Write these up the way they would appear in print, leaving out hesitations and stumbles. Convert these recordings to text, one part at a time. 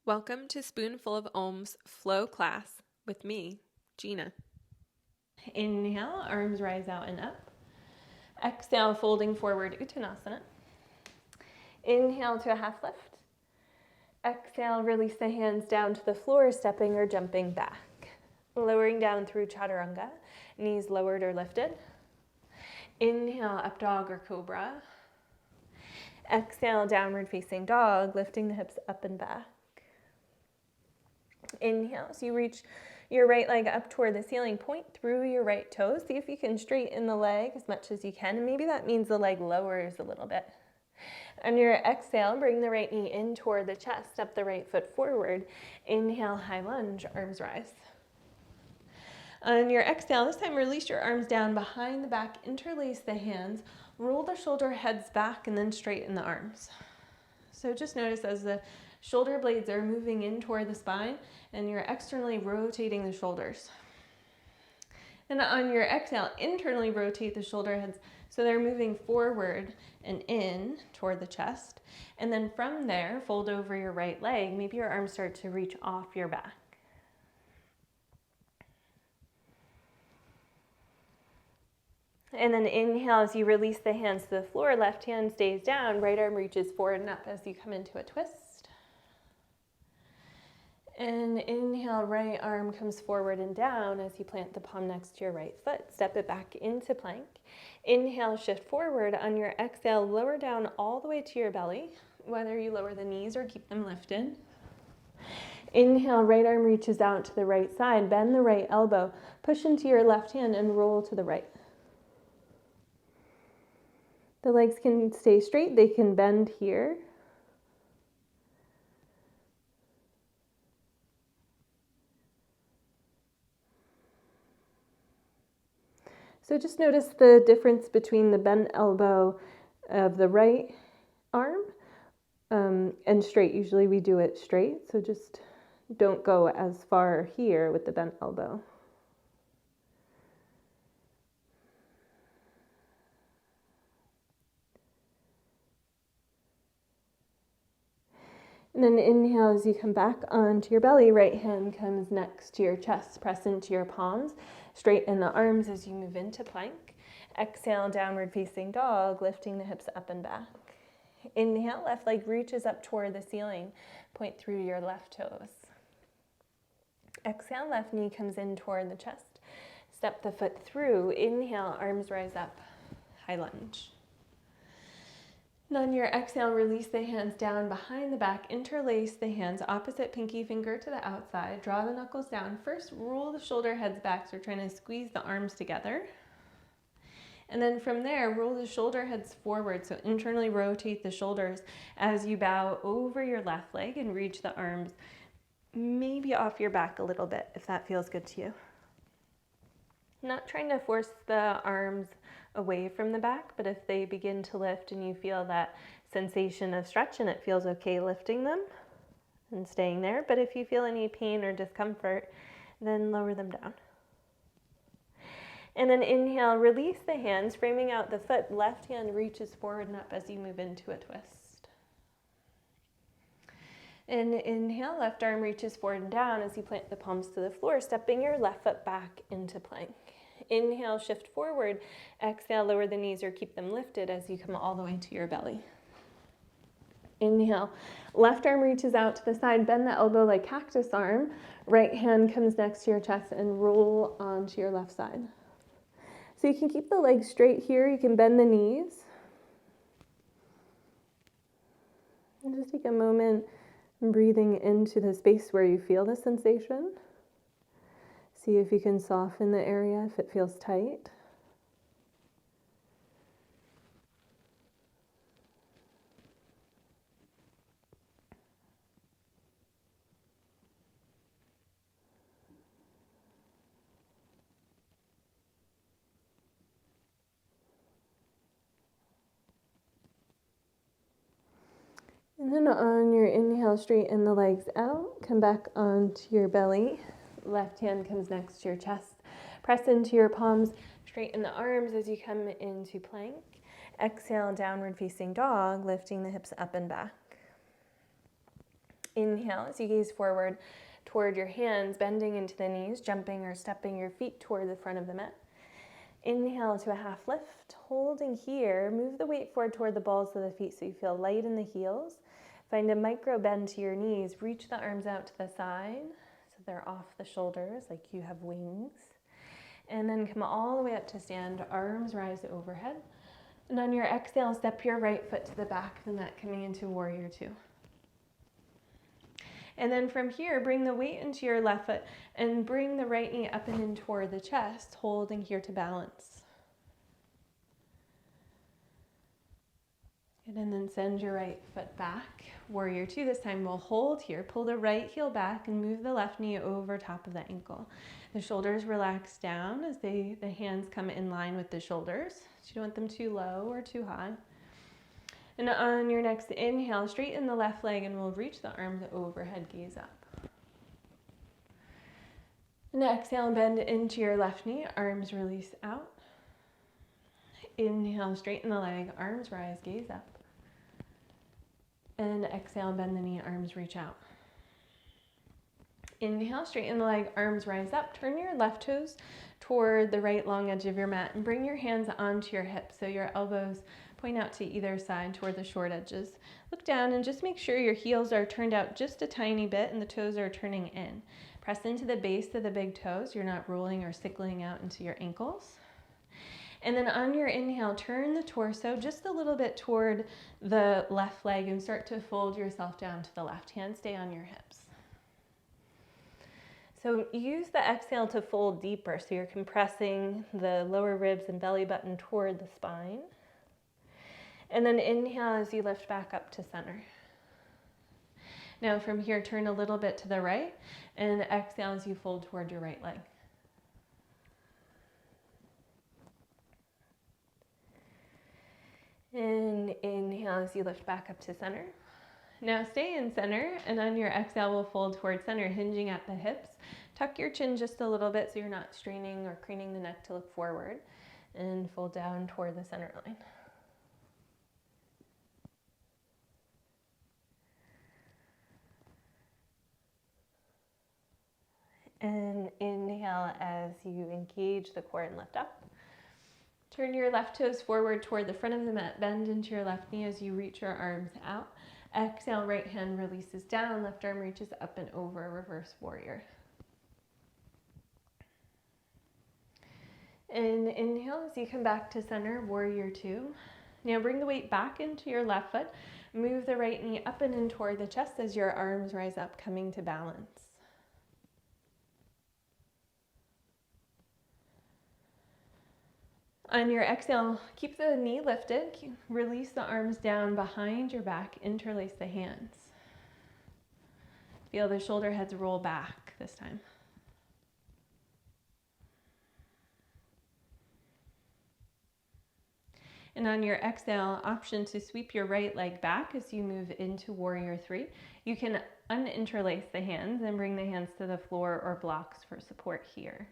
Welcome to Spoonful of Ohm's flow class with me, Gina. Inhale, arms rise out and up. Exhale, folding forward, Uttanasana. Inhale to a half lift. Exhale, release the hands down to the floor, stepping or jumping back. Lowering down through Chaturanga, knees lowered or lifted. Inhale, up dog or cobra. Exhale, downward facing dog, lifting the hips up and back. Inhale, so you reach your right leg up toward the ceiling, point through your right toes. See if you can straighten the leg as much as you can, and maybe that means the leg lowers a little bit. On your exhale, bring the right knee in toward the chest, step the right foot forward. Inhale, high lunge, arms rise. On your exhale, this time release your arms down behind the back, interlace the hands, roll the shoulder heads back, and then straighten the arms. So just notice as the shoulder blades are moving in toward the spine and you're externally rotating the shoulders. And on your exhale, internally rotate the shoulder heads so they're moving forward and in toward the chest. And then from there, fold over your right leg. Maybe your arms start to reach off your back. And then inhale as you release the hands to the floor, left hand stays down, right arm reaches forward and up as you come into a twist. And inhale, right arm comes forward and down as you plant the palm next to your right foot. Step it back into plank. Inhale, shift forward. On your exhale, lower down all the way to your belly, whether you lower the knees or keep them lifted. Inhale, right arm reaches out to the right side. Bend the right elbow. Push into your left hand and roll to the right. The legs can stay straight. They can bend here. So just notice the difference between the bent elbow of the right arm and straight. Usually we do it straight, so just don't go as far here with the bent elbow. And then inhale as you come back onto your belly, right hand comes next to your chest, press into your palms, straighten the arms as you move into plank. Exhale, downward facing dog, lifting the hips up and back. Inhale, left leg reaches up toward the ceiling, point through your left toes. Exhale, left knee comes in toward the chest, step the foot through. Inhale, arms rise up, high lunge. And on your exhale, release the hands down behind the back, interlace the hands, opposite pinky finger to the outside, draw the knuckles down. First, roll the shoulder heads back, so we're trying to squeeze the arms together. And then from there, roll the shoulder heads forward, so internally rotate the shoulders as you bow over your left leg and reach the arms maybe off your back a little bit, if that feels good to you. Not trying to force the arms away from the back, but if they begin to lift and you feel that sensation of stretch and it feels okay lifting them and staying there, but if you feel any pain or discomfort, then lower them down. And then inhale, release the hands, framing out the foot, left hand reaches forward and up as you move into a twist. And inhale, left arm reaches forward and down as you plant the palms to the floor, stepping your left foot back into plank. Inhale, shift forward. Exhale, lower the knees or keep them lifted as you come all the way to your belly. Inhale, left arm reaches out to the side, bend the elbow like cactus arm. Right hand comes next to your chest and roll onto your left side. So you can keep the legs straight here. You can bend the knees. And just take a moment breathing into the space where you feel the sensation. See if you can soften the area if it feels tight. And then on your inhale, straighten the legs out. Come back onto your belly. Left hand comes next to your chest. Press into your palms. Straighten the arms as you come into plank. Exhale, downward facing dog, lifting the hips up and back. Inhale as you gaze forward toward your hands, bending into the knees, jumping or stepping your feet toward the front of the mat. Inhale to a half lift, holding here. Move the weight forward toward the balls of the feet so you feel light in the heels. Find a micro bend to your knees. Reach the arms out to the side so they're off the shoulders like you have wings. And then come all the way up to stand, arms rise overhead. And on your exhale, step your right foot to the back of the mat, coming into warrior two. And then from here, bring the weight into your left foot and bring the right knee up and in toward the chest, holding here to balance. Good, and then send your right foot back. Warrior two, this time we'll hold here. Pull the right heel back and move the left knee over top of the ankle. The shoulders relax down as the hands come in line with the shoulders. So you don't want them too low or too high. And on your next inhale, straighten the left leg and we'll reach the arms overhead, gaze up. And exhale, bend into your left knee, arms release out. Inhale, straighten the leg, arms rise, gaze up. And exhale, bend the knee, arms reach out. Inhale, straighten the leg, arms rise up. Turn your left toes toward the right long edge of your mat and bring your hands onto your hips so your elbows point out to either side toward the short edges. Look down and just make sure your heels are turned out just a tiny bit and the toes are turning in. Press into the base of the big toes. You're not rolling or sickling out into your ankles. And then on your inhale, turn the torso just a little bit toward the left leg and start to fold yourself down to the left hand. Stay on your hips. So use the exhale to fold deeper. So you're compressing the lower ribs and belly button toward the spine. And then inhale as you lift back up to center. Now from here, turn a little bit to the right and exhale as you fold toward your right leg. And inhale as you lift back up to center. Now stay in center, and on your exhale, we'll fold toward center, hinging at the hips. Tuck your chin just a little bit so you're not straining or craning the neck to look forward, and fold down toward the center line. And inhale as you engage the core and lift up. Turn your left toes forward toward the front of the mat. Bend into your left knee as you reach your arms out. Exhale, right hand releases down, left arm reaches up and over, reverse warrior. And inhale as you come back to center, warrior two. Now bring the weight back into your left foot. Move the right knee up and in toward the chest as your arms rise up, coming to balance. On your exhale, keep the knee lifted. Release the arms down behind your back. Interlace the hands. Feel the shoulder heads roll back this time. And on your exhale, option to sweep your right leg back as you move into warrior three. You can uninterlace the hands and bring the hands to the floor or blocks for support here.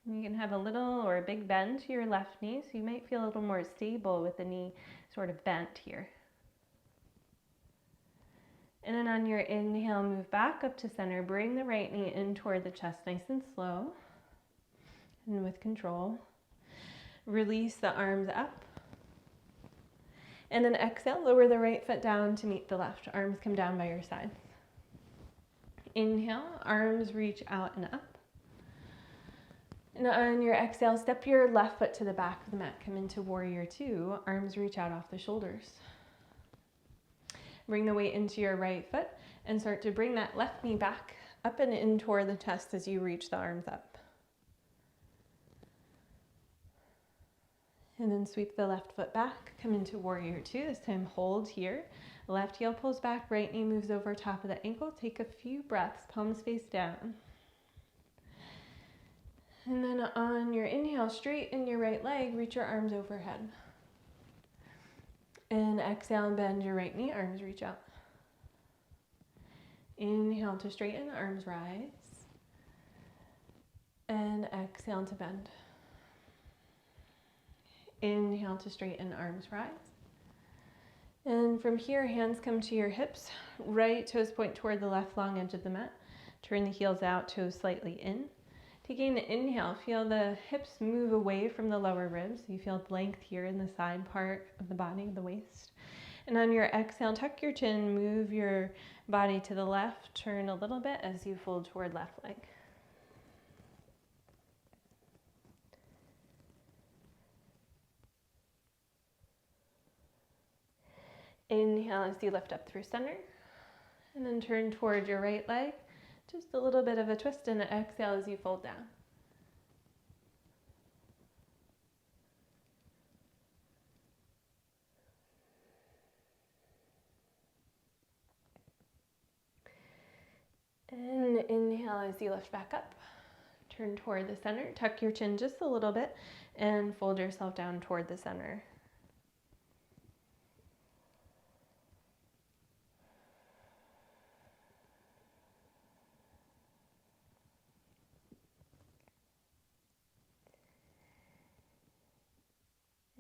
You can have a little or a big bend to your left knee, so you might feel a little more stable with the knee sort of bent here. And then on your inhale, move back up to center. Bring the right knee in toward the chest, nice and slow and with control. Release the arms up. And then exhale, lower the right foot down to meet the left. Arms come down by your sides. Inhale, arms reach out and up. And on your exhale, step your left foot to the back of the mat. Come into warrior two. Arms reach out off the shoulders. Bring the weight into your right foot and start to bring that left knee back up and in toward the chest as you reach the arms up. And then sweep the left foot back. Come into warrior two. This time hold here. Left heel pulls back, right knee moves over top of the ankle. Take a few breaths, palms face down. And then on your inhale, straighten your right leg, reach your arms overhead. And exhale and bend your right knee, arms reach out. Inhale to straighten, arms rise. And exhale to bend. Inhale to straighten, arms rise. And from here, hands come to your hips, right toes point toward the left long edge of the mat. Turn the heels out, toes slightly in. Taking the inhale, feel the hips move away from the lower ribs. You feel length here in the side part of the body, the waist. And on your exhale, tuck your chin, move your body to the left, turn a little bit as you fold toward left leg. Inhale as you lift up through center, and then turn toward your right leg. Just a little bit of a twist, and exhale as you fold down. And inhale as you lift back up. Turn toward the center, tuck your chin just a little bit, and fold yourself down toward the center.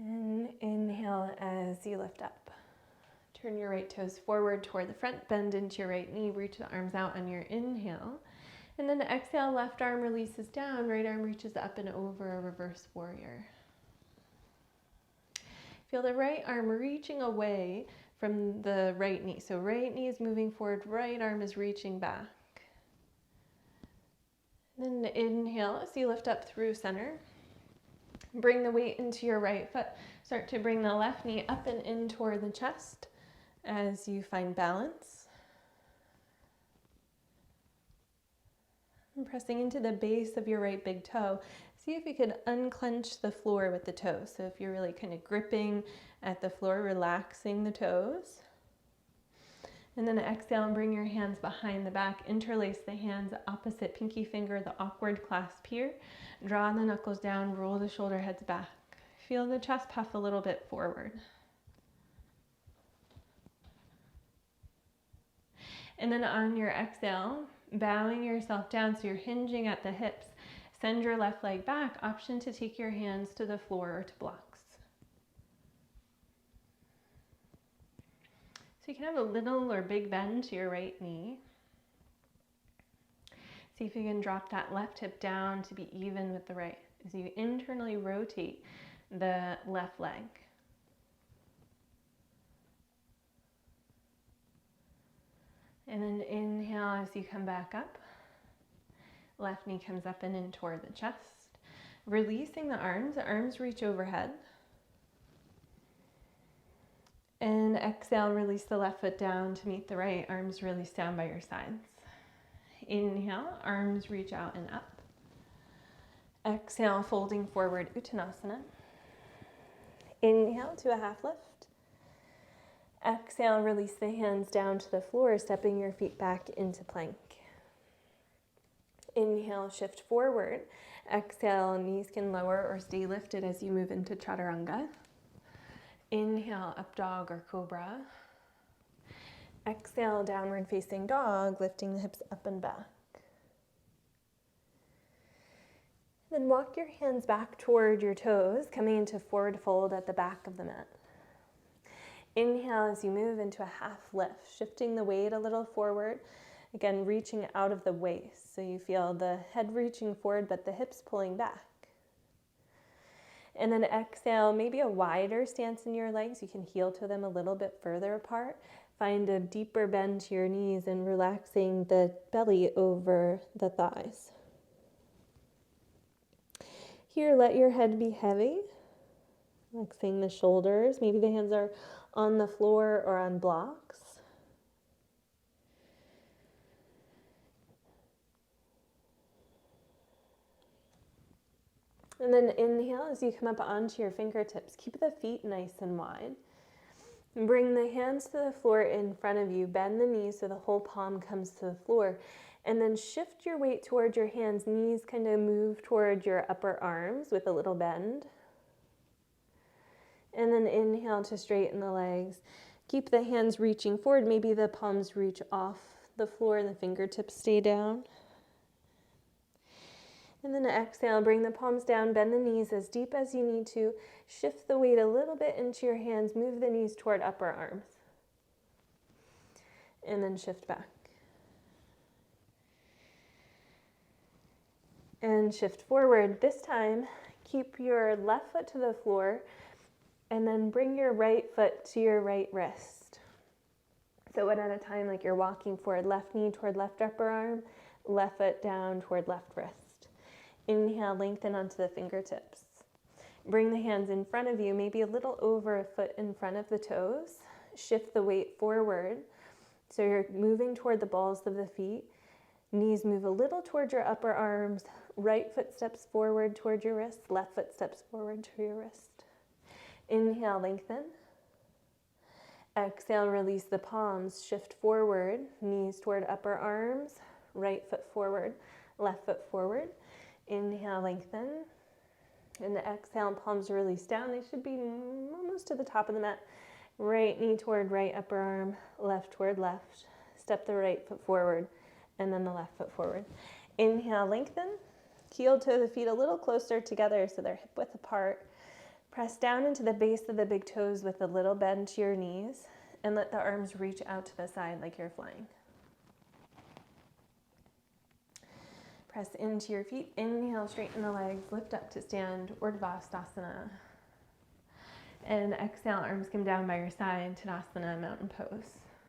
And inhale as you lift up. Turn your right toes forward toward the front, bend into your right knee, reach the arms out on your inhale. And then exhale, left arm releases down, right arm reaches up and over, a reverse warrior. Feel the right arm reaching away from the right knee. So right knee is moving forward, right arm is reaching back. Then inhale as you lift up through center. Bring the weight into your right foot. Start to bring the left knee up and in toward the chest as you find balance. And pressing into the base of your right big toe. See if you could unclench the floor with the toes. So if you're really kind of gripping at the floor, relaxing the toes. And then exhale and bring your hands behind the back. Interlace the hands opposite pinky finger, the awkward clasp here. Draw the knuckles down, roll the shoulder heads back. Feel the chest puff a little bit forward. And then on your exhale, bowing yourself down so you're hinging at the hips. Send your left leg back. Option to take your hands to the floor or to blocks. So you can have a little or big bend to your right knee. See if you can drop that left hip down to be even with the right as you internally rotate the left leg. And then inhale as you come back up. Left knee comes up and in toward the chest. Releasing the arms reach overhead. And exhale, release the left foot down to meet the right, arms release down by your sides. Inhale, arms reach out and up. Exhale, folding forward, Uttanasana. Inhale to a half lift. Exhale, release the hands down to the floor, stepping your feet back into plank. Inhale, shift forward. Exhale, knees can lower or stay lifted as you move into Chaturanga. Inhale, up dog or cobra. Exhale, downward facing dog, lifting the hips up and back. Then walk your hands back toward your toes, coming into forward fold at the back of the mat. Inhale as you move into a half lift, shifting the weight a little forward. Again, reaching out of the waist. So you feel the head reaching forward, but the hips pulling back. And then exhale, maybe a wider stance in your legs. You can heel to them a little bit further apart. Find a deeper bend to your knees and relaxing the belly over the thighs. Here, let your head be heavy. Relaxing the shoulders. Maybe the hands are on the floor or on blocks. And then inhale as you come up onto your fingertips. Keep the feet nice and wide. And bring the hands to the floor in front of you. Bend the knees so the whole palm comes to the floor. And then shift your weight towards your hands. Knees kind of move toward your upper arms with a little bend. And then inhale to straighten the legs. Keep the hands reaching forward. Maybe the palms reach off the floor and the fingertips stay down. And then exhale, bring the palms down, bend the knees as deep as you need to. Shift the weight a little bit into your hands, move the knees toward upper arms. And then shift back. And shift forward. This time, keep your left foot to the floor and then bring your right foot to your right wrist. So one at a time, like you're walking forward, left knee toward left upper arm, left foot down toward left wrist. Inhale, lengthen onto the fingertips. Bring the hands in front of you, maybe a little over a foot in front of the toes. Shift the weight forward. So you're moving toward the balls of the feet. Knees move a little toward your upper arms. Right foot steps forward toward your wrist. Left foot steps forward to your wrist. Inhale, lengthen. Exhale, release the palms. Shift forward. Knees toward upper arms. Right foot forward. Left foot forward. Inhale, lengthen. And the exhale, palms release down. They should be almost to the top of the mat. Right knee toward right upper arm. Left toward left. Step the right foot forward. And then the left foot forward. Inhale, lengthen. Heel to the feet a little closer together so they're hip width apart. Press down into the base of the big toes with a little bend to your knees. And let the arms reach out to the side like you're flying. Press into your feet. Inhale, straighten the legs. Lift up to stand, Urdhva-stasana. And exhale, arms come down by your side, Tadasana, mountain pose.